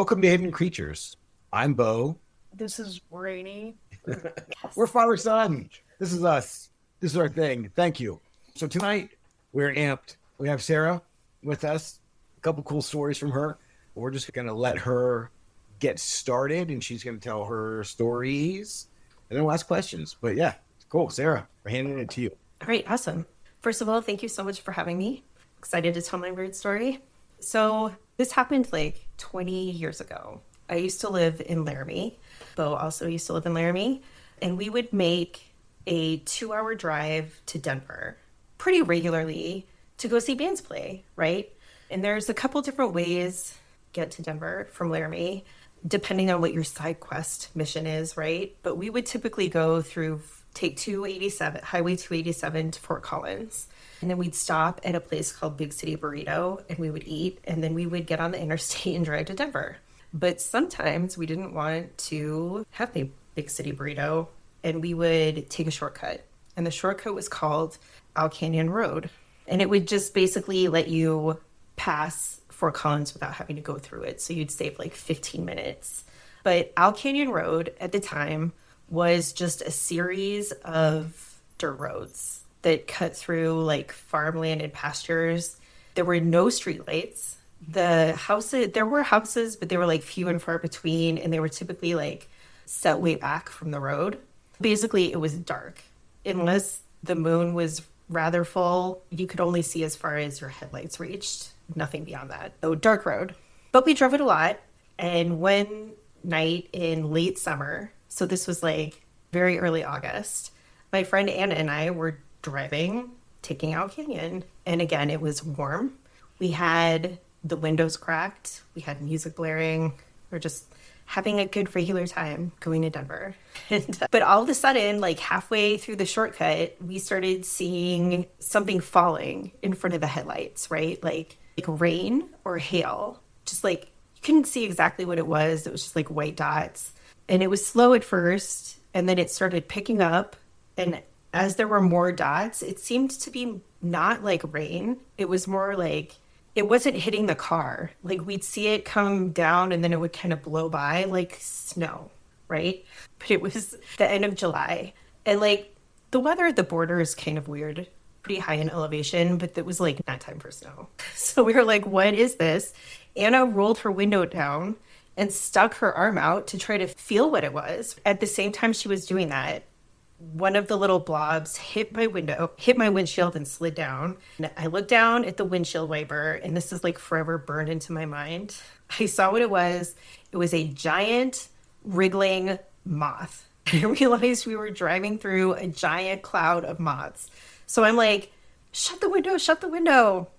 Welcome to Hidden Creatures. I'm Bo. This is Rainy. We're father son. This is us. This is our thing. Thank you. So tonight we're amped. We have Sarah with us. A couple cool stories from her. We're just gonna let her get started, and she's gonna tell her stories, and then we'll ask questions. But yeah, cool, Sarah. We're handing it to you. All right, awesome. First of all, thank you so much for having me. Excited to tell my weird story. So this happened like 20 years ago. I used to live in Laramie. Bo also used to live in Laramie. And we would make a 2-hour drive to Denver pretty regularly to go see bands play, right? And there's a couple different ways to get to Denver from Laramie, depending on what your side quest mission is, right? But we would typically go through, take 287, Highway 287 to Fort Collins. And then we'd stop at a place called Big City Burrito and we would eat. And then we would get on the interstate and drive to Denver. But sometimes we didn't want to have a Big City Burrito and we would take a shortcut. And the shortcut was called Owl Canyon Road. And it would just basically let you pass Fort Collins without having to go through it. So you'd save like 15 minutes. But Owl Canyon Road at the time was just a series of dirt roads that cut through like farmland and pastures. There were no streetlights. The houses, there were houses, but they were like few and far between, and they were typically like set way back from the road. Basically, it was dark. Unless the moon was rather full, you could only see as far as your headlights reached. Nothing beyond that. So dark road. But we drove it a lot. And one night in late summer, so this was like very early August, my friend Anna and I were driving, taking out Canyon. And again, it was warm. We had the windows cracked. We had music blaring. We're just having a good regular time going to Denver. But all of a sudden, like halfway through the shortcut, we started seeing something falling in front of the headlights, right? Like rain or hail. Just like, you couldn't see exactly what it was. It was just like white dots. And it was slow at first. And then it started picking up. And as there were more dots, it seemed to be not like rain. It was more like, it wasn't hitting the car. Like we'd see it come down and then it would kind of blow by like snow, right? But it was the end of July. And like the weather at the border is kind of weird, pretty high in elevation, but it was like not time for snow. So we were like, what is this? Anna rolled her window down and stuck her arm out to try to feel what it was. At the same time she was doing that, one of the little blobs hit my window, hit my windshield and slid down. And I looked down at the windshield wiper, and this is like forever burned into my mind. I saw what it was. It was a giant wriggling moth. I realized we were driving through a giant cloud of moths. So I'm like, shut the window, shut the window.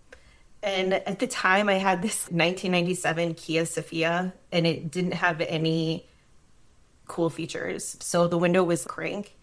And at the time I had this 1997 Kia Sophia, and it didn't have any cool features. So the window was crank.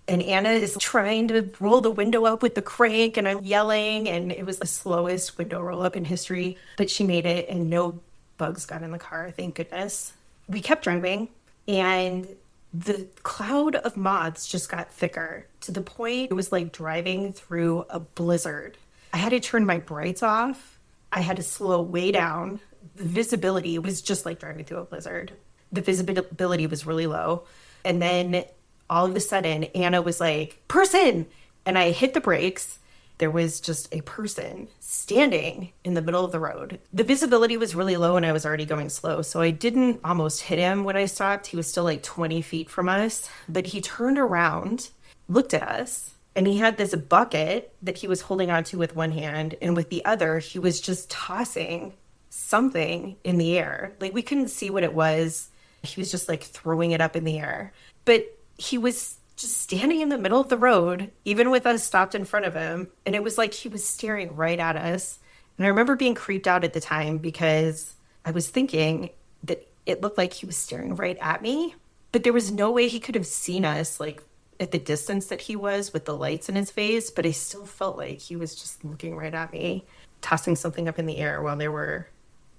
And Anna is trying to roll the window up with the crank, and I'm yelling, and it was the slowest window roll up in history, but she made it, and no bugs got in the car, thank goodness. We kept driving, and the cloud of moths just got thicker to the point it was like driving through a blizzard. I had to turn my brights off. I had to slow way down. The visibility was just like driving through a blizzard. The visibility was really low. And then all of a sudden, Anna was like, person! And I hit the brakes. There was just a person standing in the middle of the road. The visibility was really low and I was already going slow. So I didn't almost hit him when I stopped. He was still like 20 feet from us. But he turned around, looked at us, and he had this bucket that he was holding onto with one hand. And with the other, he was just tossing something in the air. Like we couldn't see what it was. He was just like throwing it up in the air. But he was just standing in the middle of the road, even with us stopped in front of him. And it was like he was staring right at us. And I remember being creeped out at the time because I was thinking that it looked like he was staring right at me. But there was no way he could have seen us like at the distance that he was with the lights in his face. But I still felt like he was just looking right at me, tossing something up in the air while there were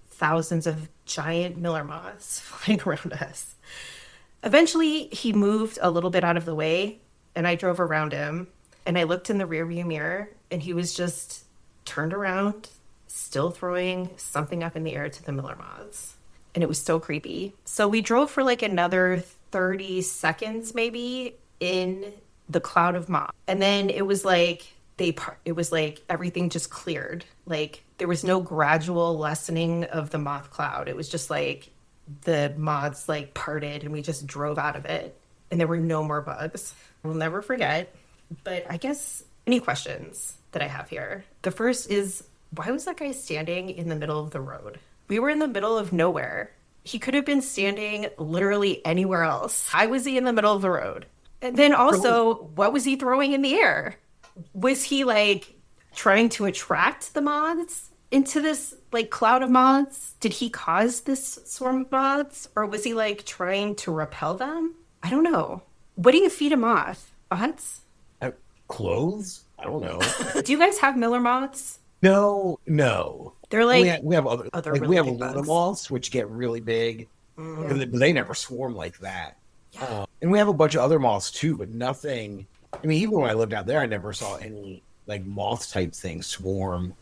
thousands of giant Miller moths flying around us. Eventually, he moved a little bit out of the way, and I drove around him, and I looked in the rearview mirror, and he was just turned around, still throwing something up in the air to the Miller moths. and it was so creepy. So we drove for like another 30 seconds maybe in the cloud of moth. And then it was like it was like everything just cleared. Like there was no gradual lessening of the moth cloud. It was just like the moths like parted and we just drove out of it and there were no more bugs. We'll never forget. But I guess any questions that I have here. The first is, why was that guy standing in the middle of the road? We were in the middle of nowhere. He could have been standing literally anywhere else. Why was he in the middle of the road? And then also, what was he throwing in the air? Was he like trying to attract the moths into this like cloud of moths? Did he cause this swarm of moths? Or was he like trying to repel them? I don't know. What do you feed a moth? Moths? Clothes? I don't know. Do you guys have Miller moths? No. They're like we have other really we have big Luna bugs. moths, which get really big. But they never swarm like that. Yeah. And we have a bunch of other moths too, but nothing. I mean, even when I lived out there, I never saw any like moth type things swarm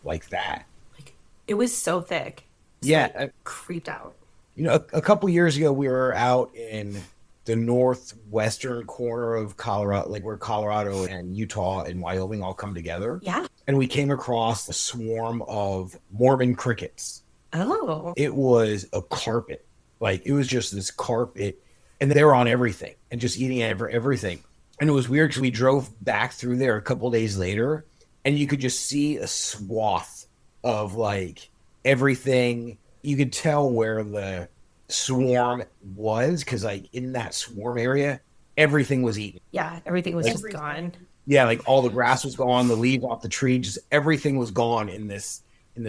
like that. Like it was so thick. Yeah, Creeped out. you know, a couple years ago, we were out in the northwestern corner of Colorado, like where Colorado and Utah and Wyoming all come together. Yeah. And we came across a swarm of Mormon crickets. Oh. It was a carpet. Like it was just this carpet, and they were on everything and just eating everything. And it was weird because we drove back through there a couple days later, and you could just see a swath of like everything. You could tell where the swarm was because like in that swarm area, everything was eaten. Yeah, everything was just gone. Yeah, like all the grass was gone, the leaves off the tree, just everything was gone in this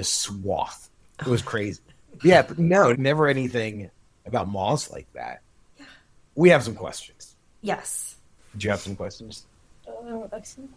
swath. It was crazy. Yeah, but no, never anything about moths like that. Yeah. We have some questions. Yes. Do you have some questions? I think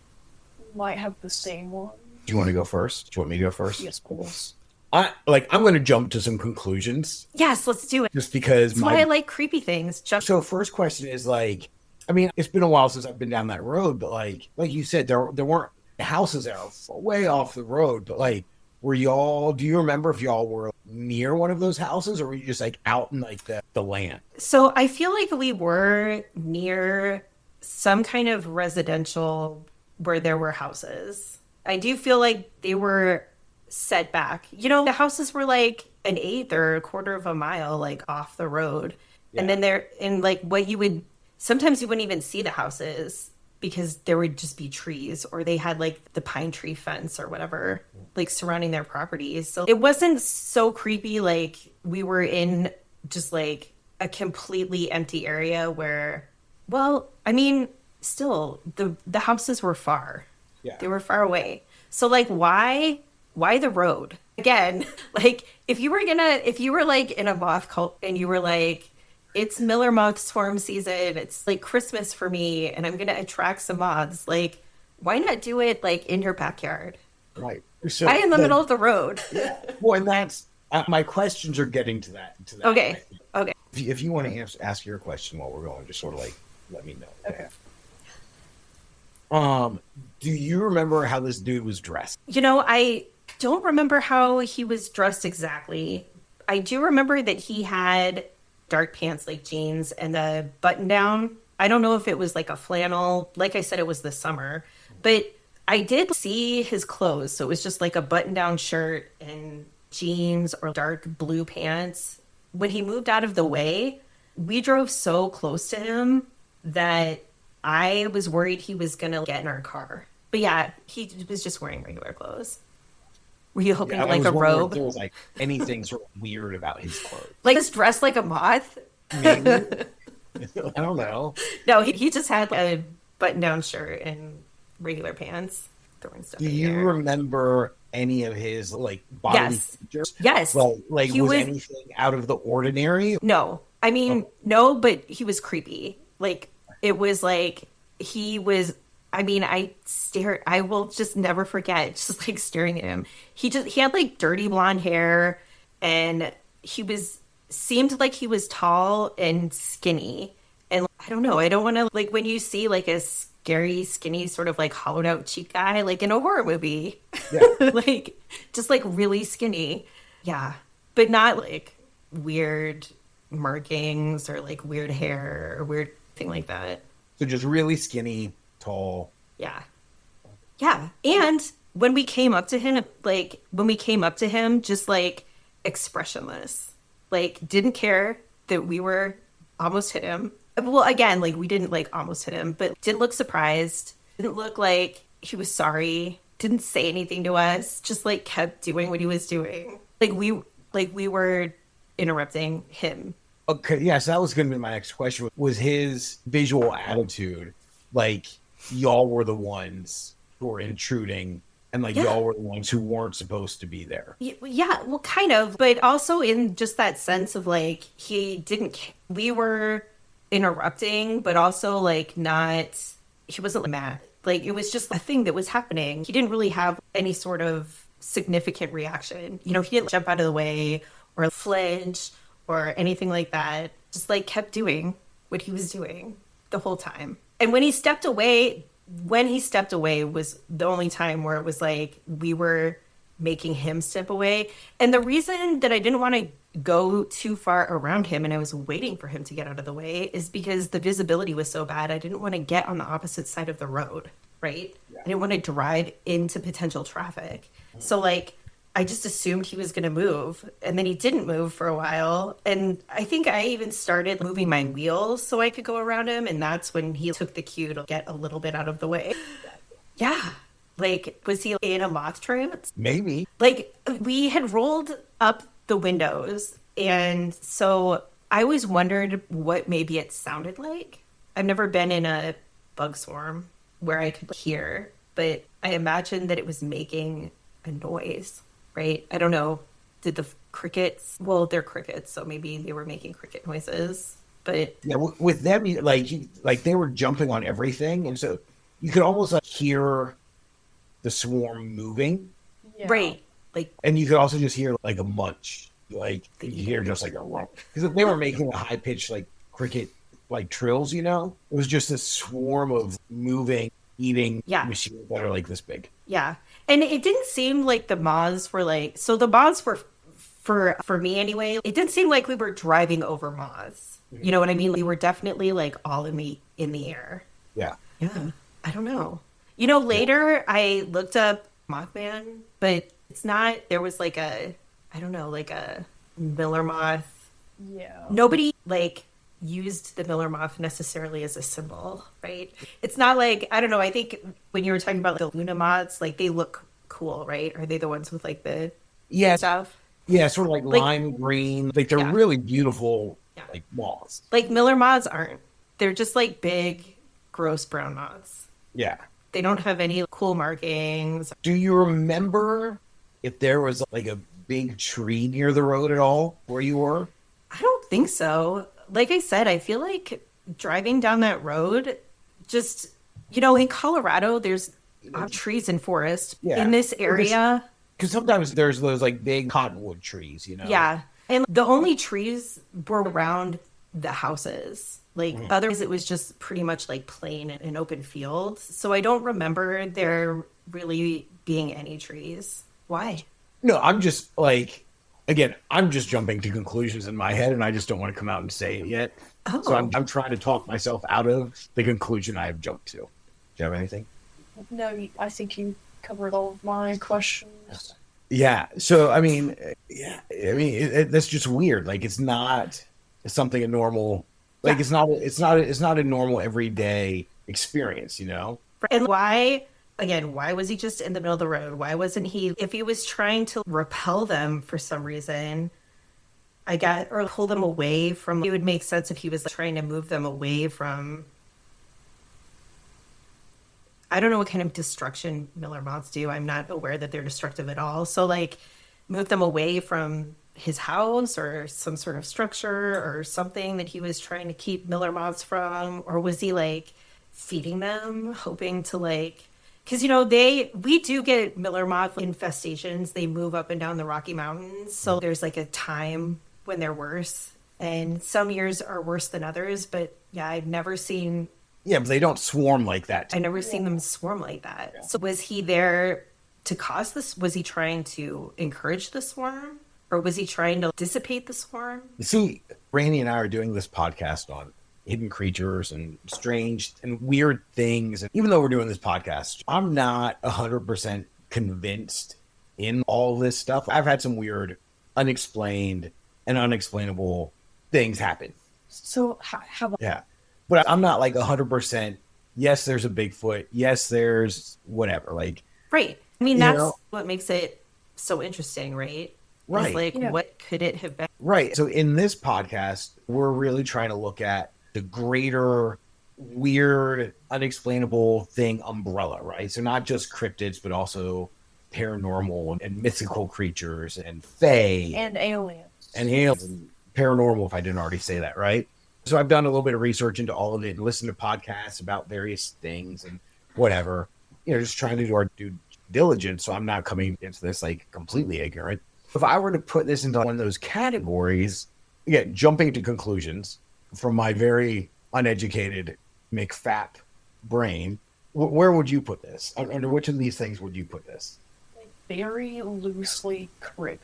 might have the same one. Do you want to go first? Do you want me to go first? Yes, please. I'm going to jump to some conclusions Yes, let's do it. just because That's why I like creepy things. So first question is like, I mean, it's been a while since I've been down that road, but like you said, there weren't houses there way off the road, but like, do you remember if y'all were near one of those houses or were you just like out in like the land? So I feel like we were near some kind of residential where there were houses. I do feel like they were set back. You know, the houses were like an eighth or a quarter of a mile like off the road. Yeah. And then sometimes you wouldn't even see the houses because there would just be trees, or they had like the pine tree fence or whatever like surrounding their properties. So it wasn't so creepy. Like we were in just like a completely empty area where, well, I mean, still the houses were far. Yeah. They were far away. So like why the road? Again, like if you were like in a moth cult and you were like, it's Miller moth swarm season, it's like Christmas for me and I'm going to attract some moths, like why not do it like in your backyard? Right. So Why in the middle of the road? Yeah. Well, and that's my questions are getting to that. Okay. Okay. If you want to ask your question while we're going, just sort of like let me know. Okay. Do you remember how this dude was dressed? You know, I don't remember how he was dressed exactly. I do remember that he had dark pants like jeans and a button down. I don't know if it was like a flannel. Like I said, it was the summer, but I did see his clothes. So it was just like a button down shirt and jeans or dark blue pants. When he moved out of the way, we drove so close to him that I was worried he was going to get in our car. But yeah, he was just wearing regular clothes. Were you hoping like a robe? If there was like anything sort of weird about his clothes. Like just dressed like a moth? Maybe. I don't know. No, he just had a button-down shirt and regular pants. Throwing stuff Do in you there. remember any of his like bodily features? Yes. Well, like He was was- anything out of the ordinary? No. I mean, no, but he was creepy. Like, it was like, he was, I mean, I will just never forget just like staring at him. He had like dirty blonde hair and seemed like he was tall and skinny. And I don't know, I don't want to, like when you see like a scary, skinny, sort of like hollowed out cheek guy, like in a horror movie, Yeah. like just like really skinny. Yeah. But not like weird markings or like weird hair or weird thing like that. So just really skinny, tall. Yeah. Yeah. And when we came up to him, just like expressionless, like didn't care that we were almost hit him. Well, again, like we didn't like almost hit him, but didn't look surprised, didn't look like he was sorry, didn't say anything to us, just like kept doing what he was doing. Like we were interrupting him. Okay, yes, that was going to be my next question. Was his visual attitude like y'all were the ones who were intruding and like y'all were the ones who weren't supposed to be there? Yeah, well, kind of, but also in just that sense of like we were interrupting, but also like he wasn't mad. Like it was just a thing that was happening. He didn't really have any sort of significant reaction. You know, he didn't jump out of the way or flinch or anything like that. Just like kept doing what he was doing the whole time. And when he stepped away was the only time where it was like we were making him step away. And the reason that I didn't want to go too far around him and I was waiting for him to get out of the way is because the visibility was so bad. I didn't want to get on the opposite side of the road, right? I didn't want to drive into potential traffic. So like I just assumed he was going to move, and then he didn't move for a while. And I think I even started moving my wheels so I could go around him. And that's when he took the cue to get a little bit out of the way. Yeah. Like, was he in a moth trance? Maybe. Like, we had rolled up the windows. And so I always wondered what maybe it sounded like. I've never been in a bug swarm where I could hear, but I imagined that it was making a noise. Right? I don't know. Did the crickets? Well, they're crickets, so maybe they were making cricket noises. But yeah, with them, like they were jumping on everything, and so you could almost like hear the swarm moving, right? Like, and you could also just hear like a munch, like you hear just like a rump, because if they were making a high pitched like cricket like trills, you know, it was just a swarm of moving, eating machines that are like this big. Yeah. And it didn't seem like the moths were like, so the moths were, for me anyway, it didn't seem like we were driving over moths. You know what I mean? We were definitely like all in the air. Yeah. Yeah. I don't know. You know, later I looked up Mothman, but it's not, there was like a Miller moth. Yeah. Nobody like used the Miller moth necessarily as a symbol, right? It's not like, I don't know, I think when you were talking about like, the Luna moths, like they look cool, right? Are they the ones with like the stuff? Yeah, sort of like lime green. Like they're really beautiful like moths. Like Miller moths aren't. They're just like big, gross brown moths. Yeah. They don't have any cool markings. Do you remember if there was like a big tree near the road at all where you were? I don't think so. Like I said, I feel like driving down that road, just, you know, in Colorado, there's trees and forest in this area. Because sometimes there's those like big cottonwood trees, you know? Yeah. And the only trees were around the houses. Like otherwise, it was just pretty much like plain and open fields. So I don't remember there really being any trees. Why? No, I'm just like... Again, I'm just jumping to conclusions in my head, and I just don't want to come out and say it yet. Oh. So I'm trying to talk myself out of the conclusion I have jumped to. Do you have anything? No, I think you covered all of my questions. Yeah. So I mean, that's just weird. Like it's not something a normal. Like it's not a normal everyday experience. You know. And why? Again, why was he just in the middle of the road? Why wasn't he, if he was trying to repel them for some reason, or pull them away from, it would make sense if he was trying to move them away from, I don't know what kind of destruction Miller moths do. I'm not aware that they're destructive at all. So like move them away from his house or some sort of structure or something that he was trying to keep Miller moths from, or was he like feeding them, hoping to like, because, you know, we do get Miller moth infestations. They move up and down the Rocky Mountains. So there's like a time when they're worse. And some years are worse than others. But yeah, I've never seen... Yeah, but they don't swarm like that. I've never seen them swarm like that. Yeah. So was he there to cause this? Was he trying to encourage the swarm? Or was he trying to dissipate the swarm? See, Randy and I are doing this podcast on hidden creatures and strange and weird things. And even though we're doing this podcast, I'm not 100% convinced in all this stuff. I've had some weird, unexplained and unexplainable things happen. So how about Yeah. But I'm not like 100%. Yes, there's a Bigfoot. Yes, there's whatever. Like, Right. I mean, You that's know? what makes it so interesting, right? Right. It's like, Yeah. what could it have been? right. So in this podcast, we're really trying to look at the greater, weird, unexplainable thing umbrella, right? So not just cryptids, but also paranormal and mythical creatures and fae and aliens? and aliens and paranormal, if I didn't already say that, right? So I've done a little bit of research into all of it and listened to podcasts about various things and whatever, just trying to do our due diligence. So I'm not coming into this like completely ignorant. If I were to put this into one of those categories, again, jumping to conclusions from my very uneducated McFap brain, where would you put this? Under which of these things would you put this? Very loosely cryptid.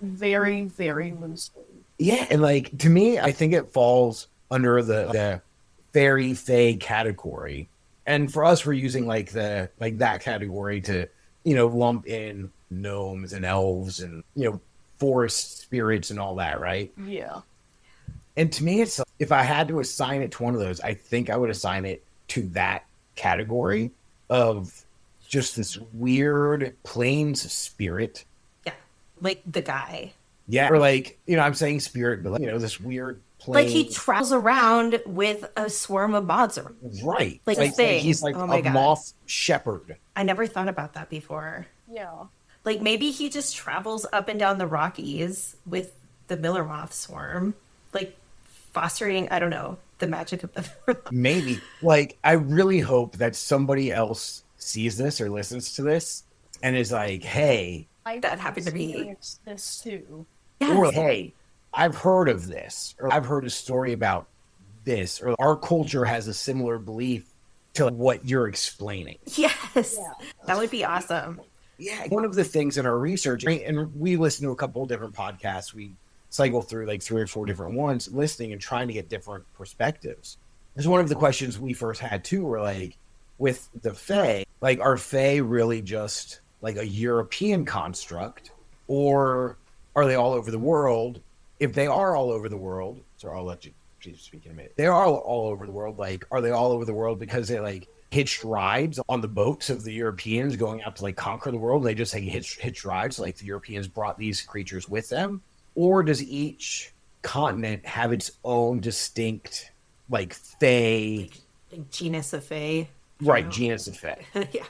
Very, very loosely. Yeah, and like to me, I think it falls under the fairy fae category. And for us, we're using like that category to, lump in gnomes and elves and, forest spirits and all that, right? Yeah. And to me, it's if I had to assign it to one of those, I think I would assign it to that category of just this weird plains spirit. Yeah. Like the guy. Yeah. Or like, I'm saying spirit, but this weird Like he plains. travels around with a swarm of moths. Right. Like a thing. He's like Oh my a God. moth shepherd. I never thought about that before. Yeah. Like maybe he just travels up and down the Rockies with the Miller moth swarm, like fostering, I don't know, the magic of the Maybe. Like, I really hope that somebody else sees this or listens to this and is like, hey, That happened to me. experienced this too. or hey, I've heard of this, or I've heard a story about this, or our culture has a similar belief to what you're explaining. Yes. Yeah. That would be awesome. Yeah. One of the things in our research, and we listen to a couple of different podcasts, we cycle through like 3 or 4 different ones, listening and trying to get different perspectives. It's one of the questions we first had too, were like, with the Fae, like, are Fae really just like a European construct, or are they all over the world? If they are all over the world, so I'll let you speak in a minute. They are all over the world. Like, are they all over the world because they like hitched rides on the boats of the Europeans going out to like conquer the world? They just like hitched rides. Like the Europeans brought these creatures with them, or does each continent have its own distinct like Fae? Like genus of Fae. Right, know? genus of Fae. Yeah.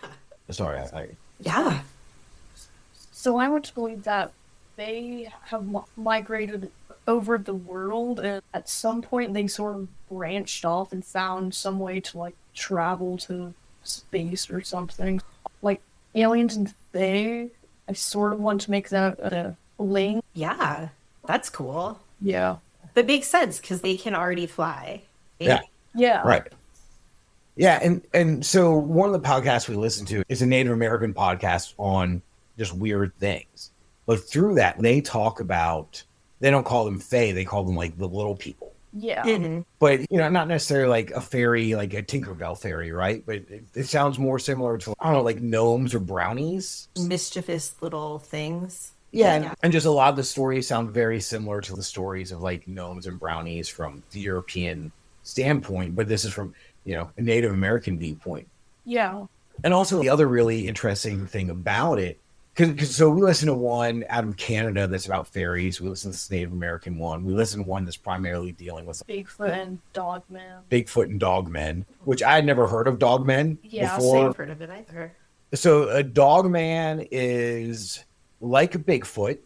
Sorry, I Yeah. So I want to believe that they have migrated over the world, and at some point they sort of branched off and found some way to like travel to space or something. Like aliens and Fae, I sort of want to make that a link. Yeah. That's cool. Yeah. That makes sense because they can already fly. Yeah. Yeah. right. Yeah, and so one of the podcasts we listen to is a Native American podcast on just weird things. But through that, they talk about, they don't call them Fae, they call them like the little people. Yeah. Mhm. But, not necessarily like a fairy, like a Tinkerbell fairy, right? But it sounds more similar to, I don't know, like gnomes or brownies. Mischievous little things. Yeah, and just a lot of the stories sound very similar to the stories of like gnomes and brownies from the European standpoint. But this is from, a Native American viewpoint. Yeah. And also the other really interesting thing about it, because so we listen to one out of Canada that's about fairies. We listen to this Native American one. We listen to one that's primarily dealing with Bigfoot and Dogman. Bigfoot and dogmen, which I had never heard of dogmen Yeah, before. I've heard of it either. So a dogman is like a Bigfoot,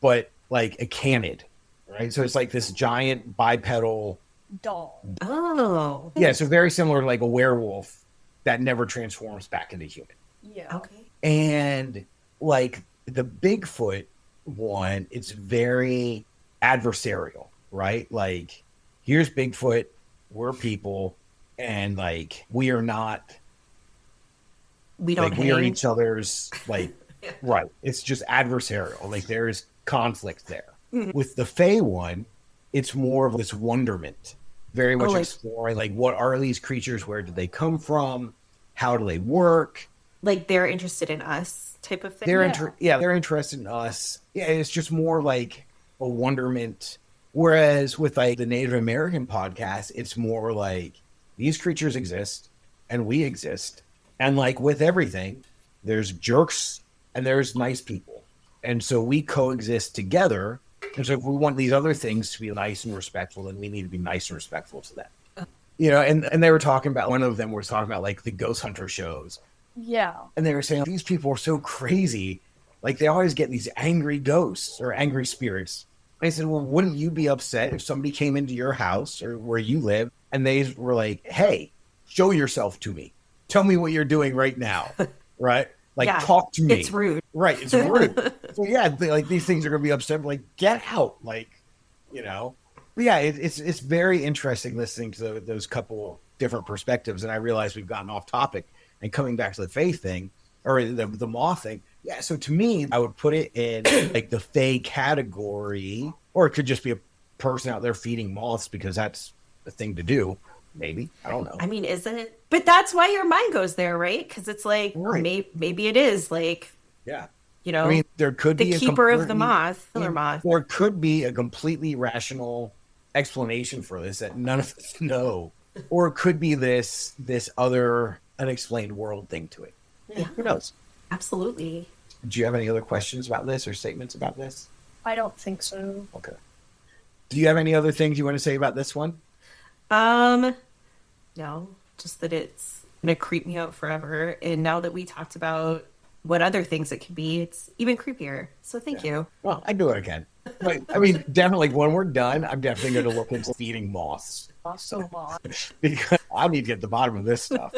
but like a canid, right? So it's like this giant bipedal. Dog. Oh. Yeah, so very similar to like a werewolf that never transforms back into human. Yeah. Okay. And like the Bigfoot one, it's very adversarial, right? Like, here's Bigfoot, we're people, and like we are not We don't like we are hang. each other's like right. It's just adversarial. Like there's conflict there. With the Fae one, it's more of this wonderment, very much exploring like what are these creatures, where did they come from, how do they work, like they're interested in us type of thing. They're interested in us. Yeah, it's just more like a wonderment. Whereas with like the Native American podcast, it's more like these creatures exist and we exist, and like with everything, there's jerks and there's nice people, and so we coexist together. And so if we want these other things to be nice and respectful, then we need to be nice and respectful to them. You know, and they were talking about, one of them was talking about like the ghost hunter shows. Yeah. And they were saying, these people are so crazy. Like they always get these angry ghosts or angry spirits. And I said, well, wouldn't you be upset if somebody came into your house or where you live and they were like, hey, show yourself to me. Tell me what you're doing right now. Right? Like, talk to me. It's rude. Right. It's rude. So yeah, like these things are going to be upset. Like, get out. Like, you know. But yeah, it's very interesting listening to those couple different perspectives. And I realize we've gotten off topic, and coming back to the faith thing or the moth thing. Yeah. So to me, I would put it in like the fae category, or it could just be a person out there feeding moths because that's the thing to do. Maybe. I don't know. I mean, is it? But that's why your mind goes there, right? Because it's like, maybe it is like, yeah. You know, I mean, there could be the keeper of the moth, killer moth. Or it could be a completely rational explanation for this that none of us know. Or it could be this other unexplained world thing to it. Yeah. Who knows? Absolutely. Do you have any other questions about this or statements about this? I don't think so. Okay. Do you have any other things you want to say about this one? No, just that it's gonna creep me out forever. And now that we talked about what other things it could be, it's even creepier. So thank you. Well, I do it again. But, I mean, definitely when we're done, I'm definitely going to look into feeding moths. So much. Because I need to get to the bottom of this stuff.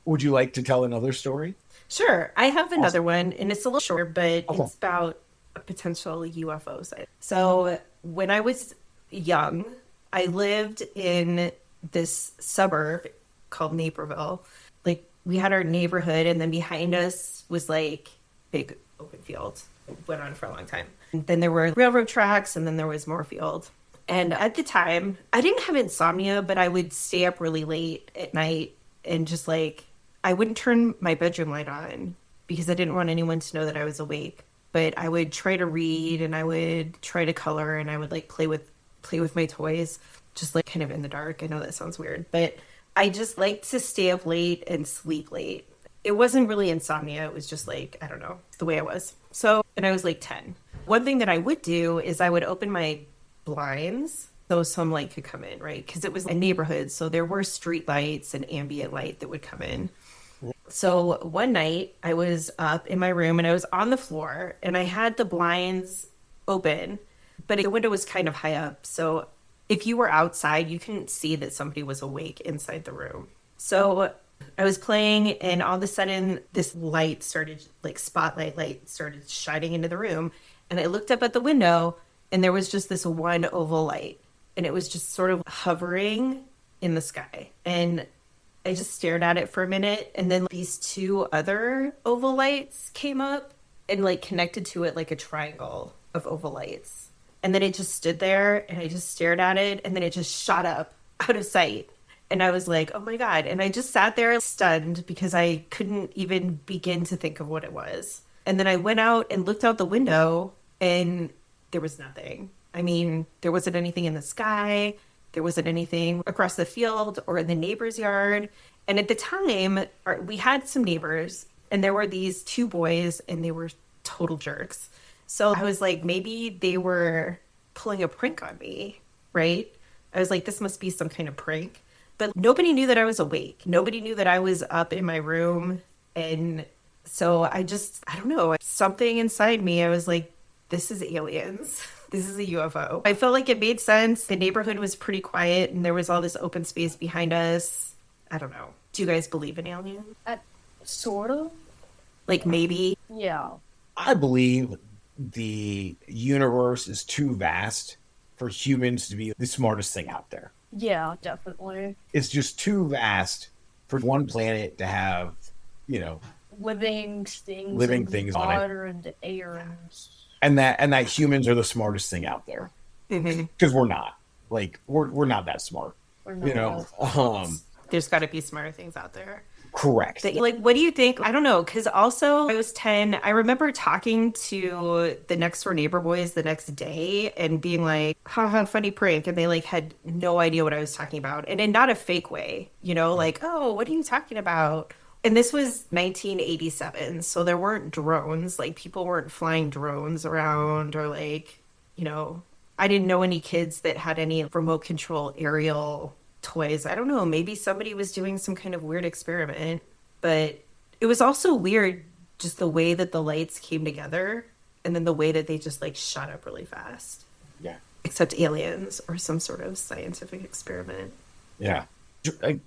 Would you like to tell another story? Sure. I have another one, and it's a little short, but it's about a potential UFO site. So when I was young, I lived in this suburb called Naperville. Like, we had our neighborhood, and then behind us was like big open field. It went on for a long time. And then there were railroad tracks, and then there was more field. And at the time, I didn't have insomnia, but I would stay up really late at night and just like, I wouldn't turn my bedroom light on because I didn't want anyone to know that I was awake. But I would try to read, and I would try to color, and I would like play with my toys, just like kind of in the dark. I know that sounds weird, but I just liked to stay up late and sleep late. It wasn't really insomnia. It was just like, I don't know, the way I was. So, and I was like 10. One thing that I would do is I would open my blinds so some light could come in, right? Because it was a neighborhood. So there were street lights and ambient light that would come in. So one night I was up in my room and I was on the floor and I had the blinds open, but the window was kind of high up. So if you were outside, you couldn't see that somebody was awake inside the room. So I was playing, and all of a sudden this light started, like spotlight light started shining into the room. And I looked up at the window and there was just this one oval light, and it was just sort of hovering in the sky. And I just stared at it for a minute, and then these two other oval lights came up and like connected to it like a triangle of oval lights. And then it just stood there, and I just stared at it, and then it just shot up out of sight. And I was like, oh my God. And I just sat there stunned because I couldn't even begin to think of what it was. And then I went out and looked out the window, and there was nothing. I mean, there wasn't anything in the sky. There wasn't anything across the field or in the neighbor's yard. And at the time, we had some neighbors, and there were these two boys, and they were total jerks. So I was like, maybe they were pulling a prank on me, right? I was like, this must be some kind of prank. But nobody knew that I was awake. Nobody knew that I was up in my room. And so I don't know, something inside me, I was like, this is aliens. This is a UFO. I felt like it made sense. The neighborhood was pretty quiet, and there was all this open space behind us. I don't know. Do you guys believe in aliens? Sort of. Like maybe? Yeah. I believe the universe is too vast for humans to be the smartest thing out there. Yeah, definitely. It's just too vast for one planet to have, living things on it. water and air and and that humans are the smartest thing out there, because we're not. Like we're not that smart, We're not There's got to be smarter things out there. Correct. Like, what do you think? I don't know, because also I was 10. I remember talking to the next door neighbor boys the next day and being like, haha, funny prank. And they like had no idea what I was talking about. And in not a fake way, you know, like, oh, what are you talking about? And this was 1987. So there weren't drones. Like, people weren't flying drones around, or like, you know, I didn't know any kids that had any remote control aerial toys. I don't know, maybe somebody was doing some kind of weird experiment, but it was also weird just the way that the lights came together and then the way that they just like shot up really fast. Yeah. Except aliens or some sort of scientific experiment. Yeah.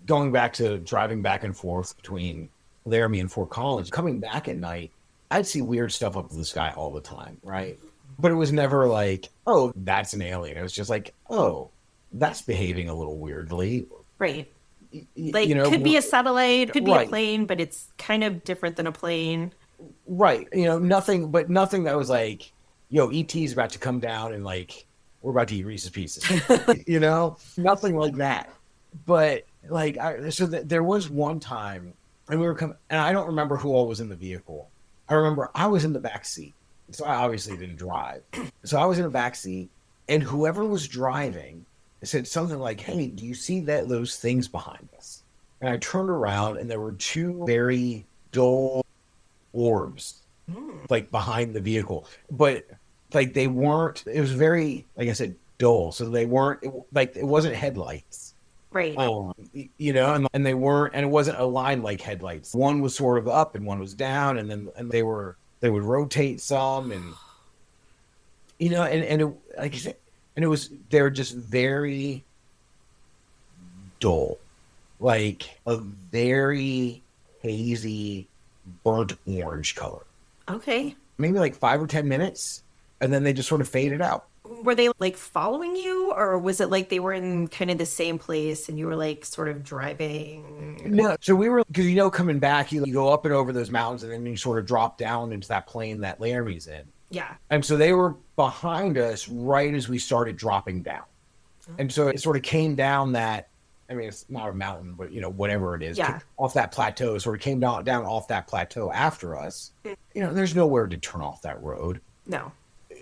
Going back to driving back and forth between Laramie and Fort Collins, coming back at night, I'd see weird stuff up in the sky all the time, right? But it was never like, oh, that's an alien. It was just like, oh, that's behaving a little weirdly. Right. Like, you know, could be a satellite, could be a plane, but it's kind of different than a plane. Right. You know, nothing that was like, yo, ET's about to come down and like, we're about to eat Reese's Pieces. You know, nothing like that. But like, there was one time, and we were coming, and I don't remember who all was in the vehicle. I remember I was in the back seat, so I obviously didn't drive. So I was in the back seat, and whoever was driving said something like, hey, do you see those things behind us? And I turned around, and there were two very dull orbs, like behind the vehicle. But like they weren't, it was very, like I said, dull. So they weren't, it wasn't headlights. Right. You know, and they weren't, and it wasn't aligned like headlights. One was sort of up and one was down, and they would rotate some, and you know, and it, like I said, and it was, they're just very dull, like a very hazy burnt orange color. Okay. Maybe like 5 or 10 minutes, and then they just sort of faded out. Were they like following you, or was it like they were in kind of the same place and you were like sort of driving? No, so we were, because you know, coming back, you go up and over those mountains, and then you sort of drop down into that plane that Laramie's in. Yeah. And so they were behind us right as we started dropping down. Oh. And so it sort of came down that, I mean, it's not a mountain, but you know, whatever it is, off that plateau, sort of came down off that plateau after us. You know, there's nowhere to turn off that road. No.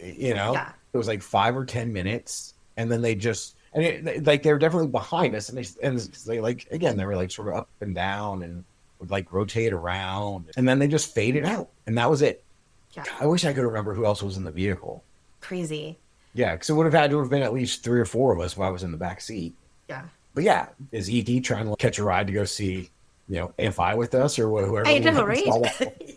You know, it was like 5 or 10 minutes, and then they just, like they were definitely behind us, and they like, again, they were like sort of up and down and would like rotate around, and then they just faded out, and that was it. Yeah. I wish I could remember who else was in the vehicle. Crazy. Yeah, because it would have had to have been at least 3 or 4 of us while I was in the back seat. Yeah. But yeah, is ET trying to catch a ride to go see, you know, AFI with us or whoever? I know, right?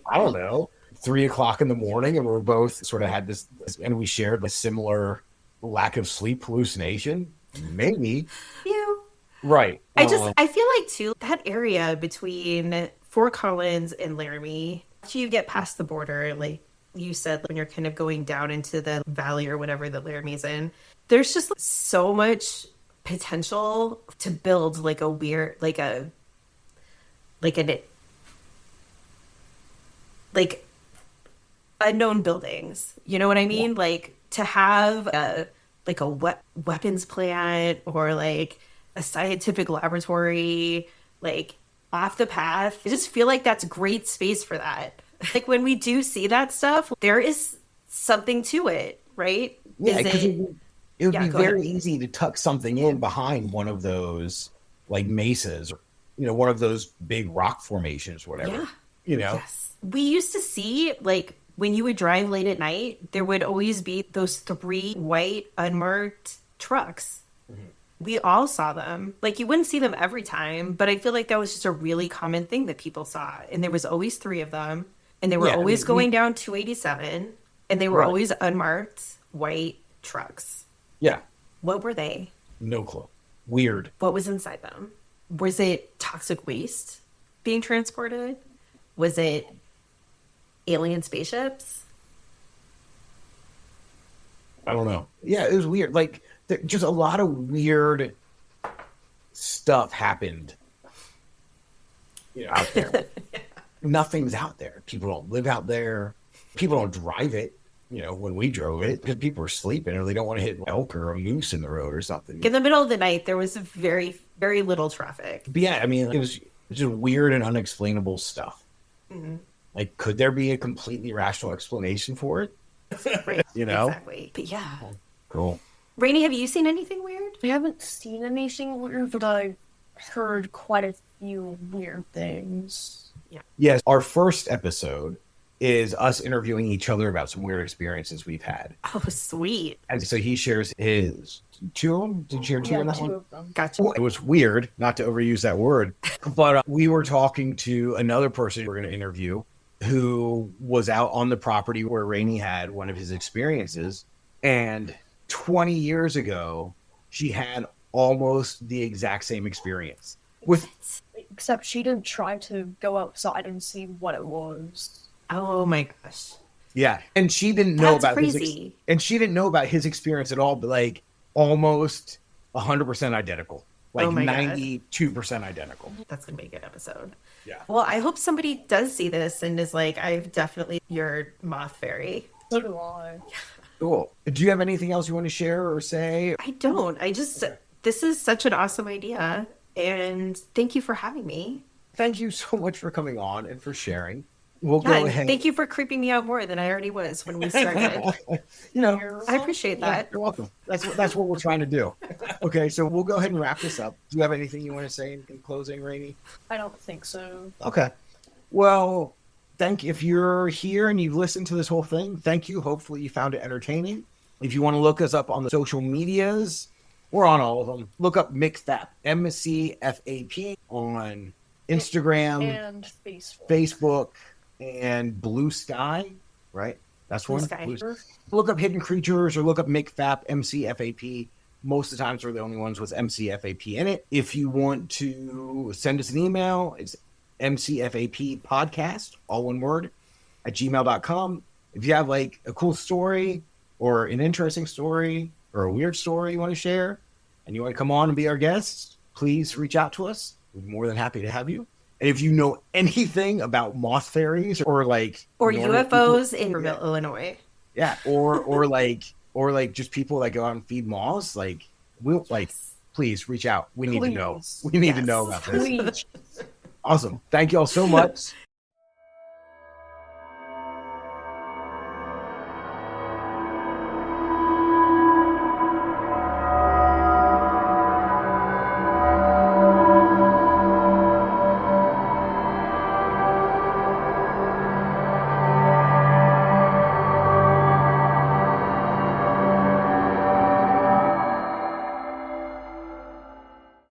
I don't know. 3 o'clock in the morning, and we're both sort of had this, and we shared a similar lack of sleep hallucination. Maybe. Yeah. Right. I feel like too, that area between Fort Collins and Laramie, after you get past the border, like you said, when you're kind of going down into the valley or whatever that Laramie's in, there's just so much potential to build like a weird, like unknown buildings. You know what I mean? Yeah. Like to have a weapons plant or like a scientific laboratory, like off the path. I just feel like that's great space for that. Like when we do see that stuff, there is something to it, right? Yeah, because it would be very easy to tuck something in behind one of those like mesas, or, you know, one of those big rock formations, whatever. Yeah. You know? Yes. We used to see, like, when you would drive late at night, there would always be those 3 white unmarked trucks. Mm-hmm. We all saw them. Like, you wouldn't see them every time, but I feel like that was just a really common thing that people saw. And there was always 3 of them. And they were always going down 287. And they were always unmarked white trucks. Yeah. What were they? No clue. Weird. What was inside them? Was it toxic waste being transported? Was it alien spaceships? I don't know. Yeah, it was weird. Like, just a lot of weird stuff happened, you know, out there. Yeah. Nothing's out there. People don't live out there. People don't drive it. when we drove it, because people were sleeping or they don't want to hit elk or a moose in the road or something. In the middle of the night, there was very, very little traffic. But yeah, I mean, it was just weird and unexplainable stuff. Mm-hmm. Like, could there be a completely rational explanation for it? Right. know? Exactly. But yeah. Cool. Rainey, have you seen anything weird? I haven't seen anything weird, but I've heard quite a few weird things. Yes, our first episode is us interviewing each other about some weird experiences we've had. Oh, sweet. And so he shares his two of them. Did you share two Yeah, on that two one? of them. Gotcha. Well, it was weird, not to overuse that word, but we were talking to another person we're going to interview who was out on the property where Rainey had one of his experiences. And 20 years ago, she had almost the exact same experience. Except she didn't try to go outside and see what it was. Oh my gosh. Yeah, and she didn't know That's about crazy. his experience at all, but like almost 100% identical, like Oh my God. 92% identical. That's going to be a good episode. Yeah. Well, I hope somebody does see this and is like, I've definitely your moth fairy. So do I. Cool. Do you have anything else you want to share or say? I don't. This is such an awesome idea. And thank you for having me. Thank you so much for coming on and for sharing. We'll Yeah, go and ahead. thank you for creeping me out more than I already was when we started. I appreciate that. You're welcome. That's what we're trying to do. Okay, so we'll go ahead and wrap this up. Do you have anything you want to say in closing, Rainey? I don't think so. Okay. Well, if you're here and you've listened to this whole thing, thank you. Hopefully you found it entertaining. If you want to look us up on the social medias, we're on all of them. Look up McFap, MCFAP on Instagram, And Facebook, and Blue Sky, right? That's Blue one. Sky. Look up Hidden Creatures or look up McFap, MCFAP. Most of the times we're the only ones with MCFAP in it. If you want to send us an email, it's mcfappodcast, all one word, at gmail.com. If you have like a cool story or an interesting story or a weird story you want to share and you want to come on and be our guest, please reach out to us. We're more than happy to have you. And if you know anything about moth fairies or UFOs in Riverville, Illinois. Yeah, or just people that go out and feed moths, please reach out. We need to know. We need to know about this. Please. Awesome. Thank you all so much.